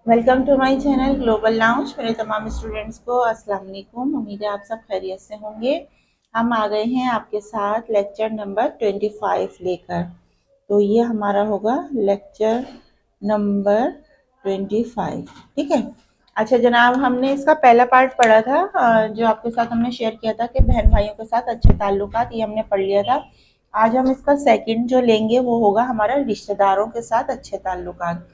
Welcome to my channel Global Lounge. मेरे तमाम students को अस्सलाम वालेकुम। उम्मीद है आप सब खैरियत से होंगे। हम आ गए हैं आपके साथ लेक्चर नंबर 25 लेकर। तो ये हमारा होगा लेक्चर नंबर 25। ठीक है। अच्छा जनाब, हमने इसका पहला पार्ट पढ़ा था, जो आपके साथ हमने शेयर किया था कि बहन भाइयों के साथ अच्छे ताल्लुकात, ये हमने पढ़ लिया था। आज हम इसका सेकंड जो लेंगे वो होगा हमारा रिश्तेदारों के साथ अच्छे ताल्लुकात।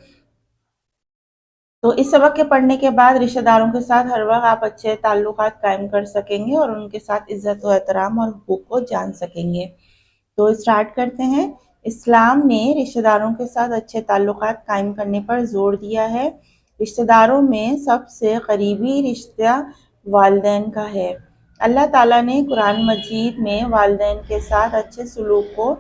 तो इस सबक के पढ़ने के बाद रिश्तेदारों के साथ हर वक्त आप अच्छे ताल्लुकात कायम कर सकेंगे और उनके साथ इज्जत व एहतराम और हुकूक को जान सकेंगे। तो स्टार्ट करते हैं। इस्लाम ने रिश्तेदारों के साथ अच्छे ताल्लुकात कायम करने पर जोर दिया है। रिश्तेदारों में सबसे करीबी रिश्ता वालिदैन का है। अल्लाह ताला ने कुरान मजीद में वालिदैन के साथ अच्छे सलूक को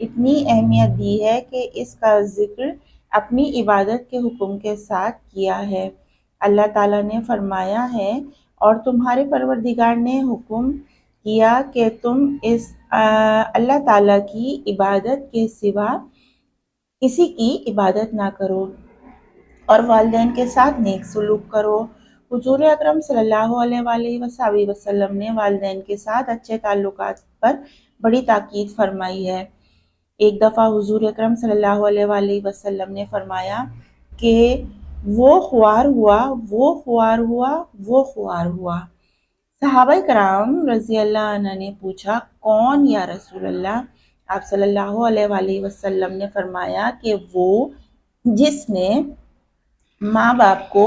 इतनी अहमियत दी है कि इसका जिक्र अपनी इबादत के हुक्म के साथ किया है। अल्लाह ताला ने फरमाया है, और तुम्हारे परवरदिगार ने हुक्म किया कि तुम इस अल्लाह ताला की इबादत के सिवा किसी की इबादत ना करो और वालिदैन के साथ नेक सलूक करो। हुजूर अकरम सल्लल्लाहु अलैहि वसल्लम ने वालिदैन के साथ अच्छे ताल्लुकात पर बड़ी ताकीद फरमाई है। एक दफ़ा हुजूर अकरम सल्लल्लाहु अलैहि वसल्लम ने फरमाया कि वो ख्वार हुआ, वो ख्वार हुआ, वो ख्वार हुआ। सहाबा कराम रज़ी अल्लाह अन्हा ने पूछा, कौन या रसूल अल्लाह? आप सल्लल्लाहु अलैहि वसल्लम ने फरमाया कि वो जिसने माँ बाप को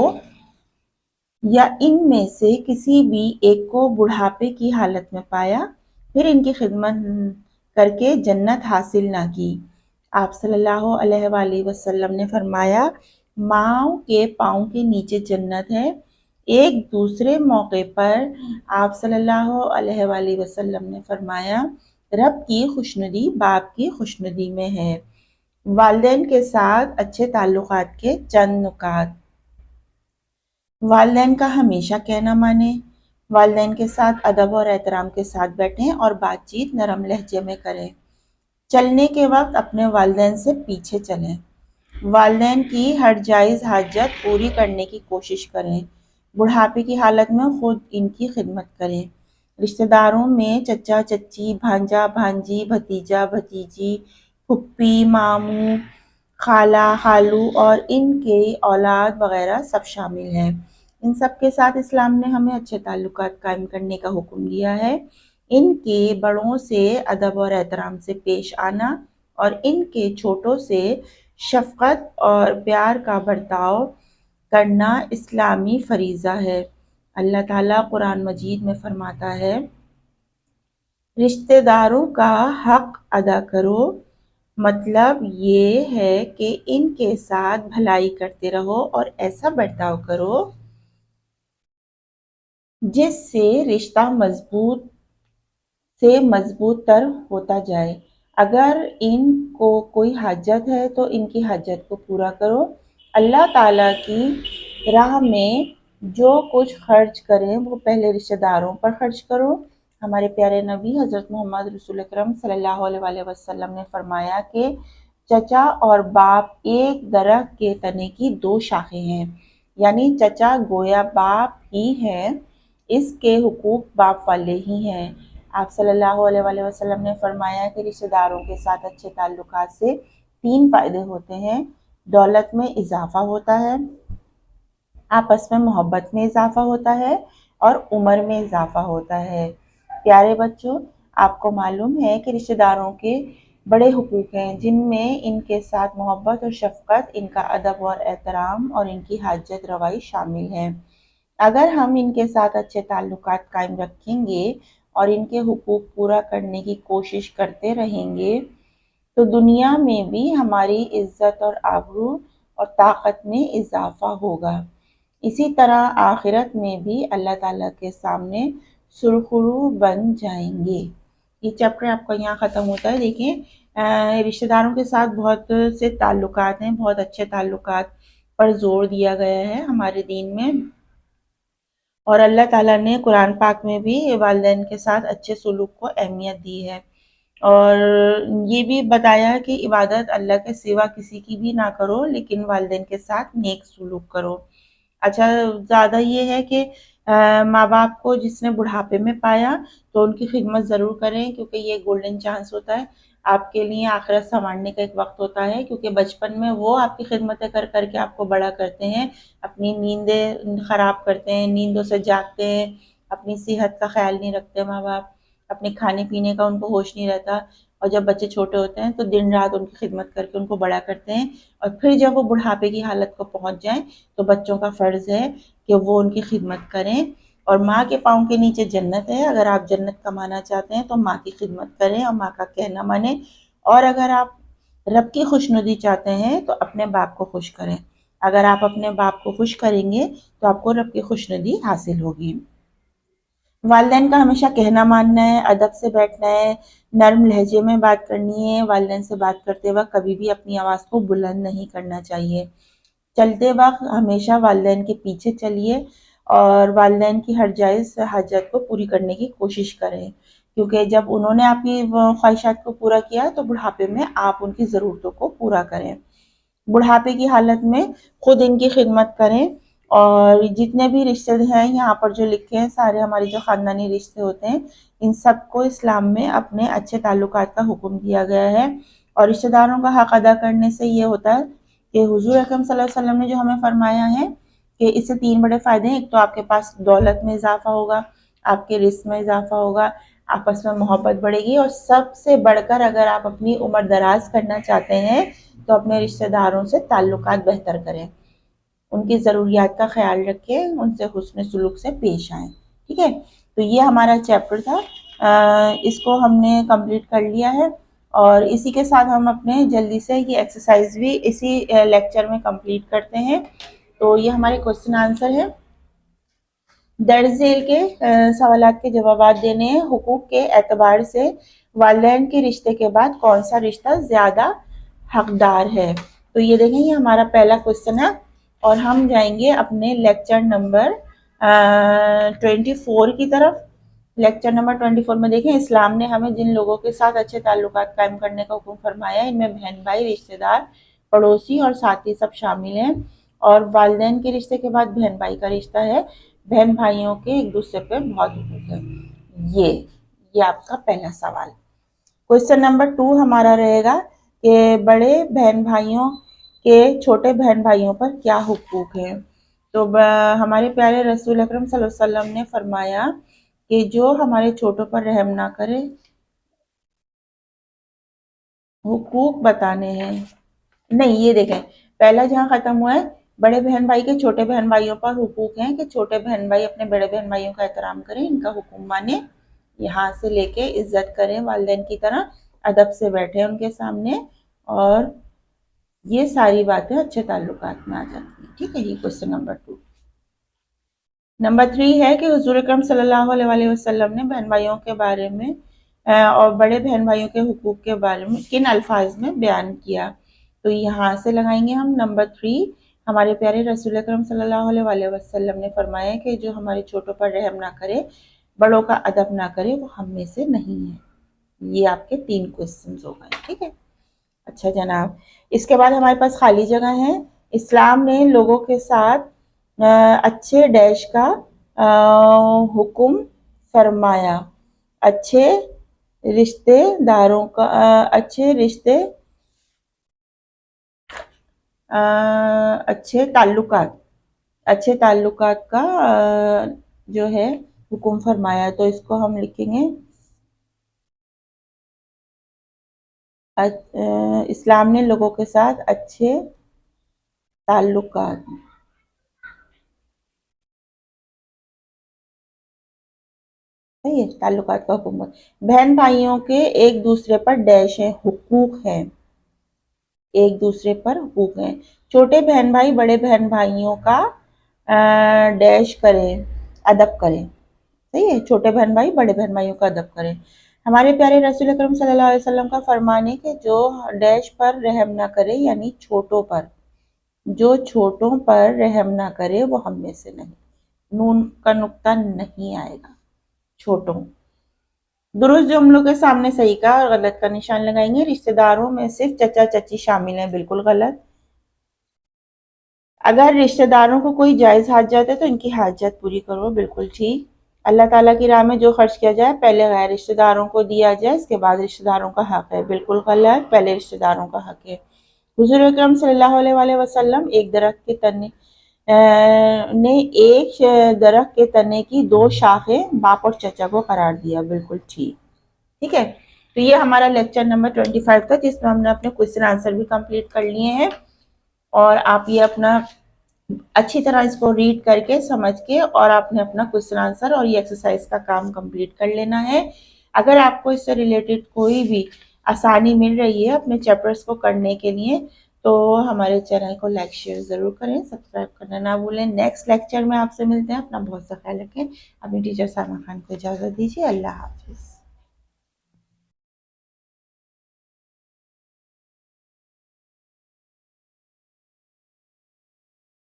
या इनमें से किसी भी एक को बुढ़ापे की हालत में पाया, फिर इनकी खिदमत करके जन्नत हासिल ना की। आप सल्लल्लाहु अलैहि वसल्लम ने फरमाया, माँ के पाँव के नीचे जन्नत है। एक दूसरे मौके पर आप सल्लल्लाहु अलैहि वसल्लम ने फरमाया, रब की खुशनुदी बाप की खुशनुदी में है। वालिदैन के साथ अच्छे ताल्लुकात के चंद नुकात। वालिदैन का हमेशा कहना माने। वालिदैन के साथ अदब और एहतराम के साथ बैठें और बातचीत नरम लहजे में करें। चलने के वक्त अपने वालिदैन से पीछे चलें। वालिदैन की हर जायज़ हाजत पूरी करने की कोशिश करें। बुढ़ापे की हालत में खुद इनकी खिदमत करें। रिश्तेदारों में चचा चच्ची, भांजा भांजी, भतीजा भतीजी, फुप्पी मामू, खाला खालू और इनके औलाद वगैरह सब शामिल हैं। इन सब के साथ इस्लाम ने हमें अच्छे ताल्लुकात कायम करने का हुक्म दिया है। इनके बड़ों से अदब और एहतराम से पेश आना और इनके छोटों से शफ़क़त और प्यार का बर्ताव करना इस्लामी फ़रीज़ा है। अल्लाह ताला कुरान मजीद में फरमाता है, रिश्तेदारों का हक अदा करो। मतलब ये है कि इनके साथ भलाई करते रहो और ऐसा बर्ताव करो जिससे रिश्ता मजबूत से मजबूत तर होता जाए। अगर इनको कोई हाजत है तो इनकी हाजत को पूरा करो। अल्लाह ताला की राह में जो कुछ खर्च करें वो पहले रिश्तेदारों पर खर्च करो। हमारे प्यारे नबी हज़रत मोहम्मद रसूल अकरम सल्लल्लाहु अलैहि वसल्लम ने फरमाया कि चचा और बाप एक दरख्त के तने की दो शाखें हैं, यानी चचा गोया बाप ही है, इसके हुकूक बाप वाले ही हैं। आप सल्लल्लाहु अलैहि वसल्लम ने फरमाया कि रिश्तेदारों के साथ अच्छे ताल्लुकात से 3 फ़ायदे होते हैं। दौलत में इजाफ़ा होता है, आपस में मोहब्बत में इजाफ़ा होता है और उम्र में इजाफ़ा होता है। प्यारे बच्चों, आपको मालूम है कि रिश्तेदारों के बड़े हुकूक हैं, जिनमें इनके साथ मोहब्बत और शफ़क़त, इनका अदब और एहतराम और इनकी हाजत रवाई शामिल है। अगर हम इनके साथ अच्छे ताल्लुकात कायम रखेंगे और इनके हुकूक पूरा करने की कोशिश करते रहेंगे तो दुनिया में भी हमारी इज्जत और आबरू और ताकत में इजाफा होगा। इसी तरह आखिरत में भी अल्लाह ताला के सामने सुरखरू बन जाएंगे। ये चैप्टर आपका यहाँ ख़त्म होता है। देखिए, रिश्तेदारों के साथ बहुत से ताल्लुकात हैं, बहुत अच्छे ताल्लुकात पर जोर दिया गया है हमारे दीन में। और अल्लाह ताला ने कुरान पाक में भी वालिदैन के साथ अच्छे सलूक को अहमियत दी है। اور یہ بھی بتایا کہ عبادت اللہ کے سوا کسی کی بھی نہ کرو، لیکن والدین کے ساتھ نیک سلوک کرو۔ اچھا، زیادہ یہ ہے کہ ماں باپ کو جس نے بڑھاپے میں پایا تو ان کی خدمت ضرور کریں، کیونکہ یہ گولڈن چانس ہوتا ہے آپ کے لیے، آخرت سنوارنے کا ایک وقت ہوتا ہے، کیونکہ بچپن میں وہ آپ کی خدمتیں کر کر کے آپ کو بڑا کرتے ہیں، اپنی نیندیں خراب کرتے ہیں، نیندوں سے جاگتے ہیں، اپنی صحت کا خیال نہیں رکھتے ماں باپ، اپنے کھانے پینے کا ان کو ہوش نہیں رہتا، اور جب بچے چھوٹے ہوتے ہیں تو دن رات ان کی خدمت کر کے ان کو بڑا کرتے ہیں، اور پھر جب وہ بڑھاپے کی حالت کو پہنچ جائیں تو بچوں کا فرض ہے کہ وہ ان کی خدمت کریں، اور ماں کے پاؤں کے نیچے جنت ہے، اگر آپ جنت کمانا چاہتے ہیں تو ماں کی خدمت کریں اور ماں کا کہنا مانیں، اور اگر آپ رب کی خوشنودی چاہتے ہیں تو اپنے باپ کو خوش کریں، اگر آپ اپنے باپ کو خوش کریں گے تو آپ کو رب کی خوشنودی حاصل ہوگی۔ والدین کا ہمیشہ کہنا ماننا ہے، ادب سے بیٹھنا ہے، نرم لہجے میں بات کرنی ہے، والدین سے بات کرتے وقت کبھی بھی اپنی آواز کو بلند نہیں کرنا چاہیے، چلتے وقت ہمیشہ والدین کے پیچھے چلیے اور والدین کی ہر جائز حاجت کو پوری کرنے کی کوشش کریں، کیونکہ جب انہوں نے آپ کی خواہشات کو پورا کیا تو بڑھاپے میں آپ ان کی ضرورتوں کو پورا کریں، بڑھاپے کی حالت میں خود ان کی خدمت کریں، اور جتنے بھی رشتے ہیں یہاں پر جو لکھے ہیں سارے ہمارے جو خاندانی رشتے ہوتے ہیں، ان سب کو اسلام میں اپنے اچھے تعلقات کا حکم دیا گیا ہے، اور رشتے داروں کا حق ادا کرنے سے یہ ہوتا ہے کہ حضور اکرم صلی اللہ علیہ وسلم نے جو ہمیں فرمایا ہے کہ اس سے 3 بڑے فائدے ہیں، ایک تو آپ کے پاس دولت میں اضافہ ہوگا، آپ کے رزق میں اضافہ ہوگا، آپس میں محبت بڑھے گی، اور سب سے بڑھ کر اگر آپ اپنی عمر دراز کرنا چاہتے ہیں تو اپنے رشتہ داروں سے تعلقات بہتر کریں، ان کی ضروریات کا خیال رکھیں، ان سے حسن سلوک سے پیش آئیں، ٹھیک ہے؟ تو یہ ہمارا چیپٹر تھا، اس کو ہم نے کمپلیٹ کر لیا ہے، اور اسی کے ساتھ ہم اپنے جلدی سے یہ ایکسرسائز بھی اسی لیکچر میں کمپلیٹ کرتے ہیں۔ تو یہ ہمارے کوسچن آنسر ہے، درج ذیل کے سوالات کے جوابات دینے ہیں، حقوق کے اعتبار سے والدین کے رشتے کے بعد کون سا رشتہ زیادہ حقدار ہے؟ تو یہ دیکھیں یہ ہمارا پہلا کوسچن ہے، اور ہم جائیں گے اپنے لیکچر نمبر 24 کی طرف۔ لیکچر نمبر 24 میں دیکھیں اسلام نے ہمیں جن لوگوں کے ساتھ اچھے تعلقات قائم کرنے کا حکم فرمایا ہے، ان میں بہن بھائی، رشتہ دار، پڑوسی اور ساتھی سب شامل ہیں، اور والدین کے رشتے کے بعد بہن بھائی کا رشتہ ہے، بہن بھائیوں کے ایک دوسرے پہ بہت حقوق ہے۔ یہ آپ کا پہلا سوال۔ کوسچن نمبر 2 ہمارا رہے گا کہ بڑے بہن بھائیوں کے چھوٹے بہن بھائیوں پر کیا حقوق ہیں؟ تو ہمارے پیارے رسول اکرم صلی اللہ علیہ وسلم نے فرمایا کہ جو ہمارے چھوٹوں پر رحم نہ کرے، حقوق بتانے ہیں، نہیں یہ دیکھیں پہلا جہاں ختم ہوا ہے، بڑے بہن بھائی کے چھوٹے بہن بھائیوں پر حقوق ہیں کہ چھوٹے بہن بھائی اپنے بڑے بہن بھائیوں کا احترام کریں، ان کا حکم مانیں، یہاں سے لے کے عزت کریں، والدین کی طرح ادب سے بیٹھیں ان کے سامنے، اور یہ ساری باتیں اچھے تعلقات میں آ جاتی ہیں، ٹھیک ہے؟ یہ کوسچن نمبر 2۔ نمبر 3 ہے کہ حضور اکرم صلی اللہ علیہ وسلم نے بہن بھائیوں کے بارے میں اور بڑے بہن بھائیوں کے حقوق کے بارے میں کن الفاظ میں بیان کیا؟ تو یہاں سے لگائیں گے ہم نمبر 3، ہمارے پیارے رسول اکرم صلی اللہ علیہ وسلم نے فرمایا کہ جو ہمارے چھوٹوں پر رحم نہ کرے، بڑوں کا ادب نہ کرے، وہ ہم میں سے نہیں ہے۔ یہ آپ کے 3 کوسچنز ہو گئے، ٹھیک ہے؟ اچھا جناب، اس کے بعد ہمارے پاس خالی جگہ ہے۔ اسلام نے لوگوں کے ساتھ اچھے ڈیش کا حکم فرمایا، اچھے رشتے داروں کا اچھے رشتے اچھے تعلقات کا جو ہے حکم فرمایا، تو اس کو ہم لکھیں گے اسلام نے لوگوں کے ساتھ اچھے تعلقات تعلقات کا حکم۔ بہن بھائیوں کے ایک دوسرے پر ڈیش ہے، حقوق ہیں، ایک دوسرے پر حقوق ہیں، چھوٹے بہن بھائی بڑے بہن بھائیوں کا ڈیش کریں، ادب کریں، صحیح ہے؟ چھوٹے بہن بھائی بڑے بہن بھائیوں کا ادب کریں۔ ہمارے پیارے رسول اکرم صلی اللہ علیہ وسلم کا فرمان ہے کہ جو ڈیش پر رحم نہ کرے، یعنی چھوٹوں پر، جو چھوٹوں پر رحم نہ کرے وہ ہم میں سے نہیں، نون کا نقطہ نہیں آئے گا، چھوٹوں، दुरुस्त जुमलों के सामने सही का और गलत का निशान लगाएंगे। रिश्तेदारों में सिर्फ चचा चची शामिल हैं, बिल्कुल गलत। अगर रिश्तेदारों को कोई जायज हाजत है तो इनकी हाजत पूरी करो, बिल्कुल ठीक। अल्लाह ताला की राह में जो खर्च किया जाए पहले गैर रिश्तेदारों को दिया जाए, इसके बाद रिश्तेदारों का हक है, बिल्कुल गलत। पहले रिश्तेदारों का हक है। हुजूर अकरम सल्लल्लाहु अलैहि वसल्लम एक दरख्त के तने ने एक दरख्त के तने की दो शाखें बाप और चचा को करार दिया, बिल्कुल ठीक। ठीक है, तो ये हमारा लेक्चर नंबर 25 था, जिसमें हमने अपने क्वेश्चन आंसर भी कंप्लीट कर लिए हैं। और आप ये अपना अच्छी तरह इसको रीड करके समझ के और आपने अपना क्वेश्चन आंसर और ये एक्सरसाइज का काम कंप्लीट कर लेना है। अगर आपको इससे रिलेटेड कोई भी आसानी मिल रही है अपने चैप्टर्स को करने के लिए तो हमारे चैनल को लाइक शेयर ज़रूर करें, सब्सक्राइब करना ना भूलें। नेक्स्ट लेक्चर में आपसे मिलते हैं। अपना बहुत सा ख्याल रखें। अपनी टीचर सामा खान को इजाज़त दीजिए। अल्लाह हाफिज़।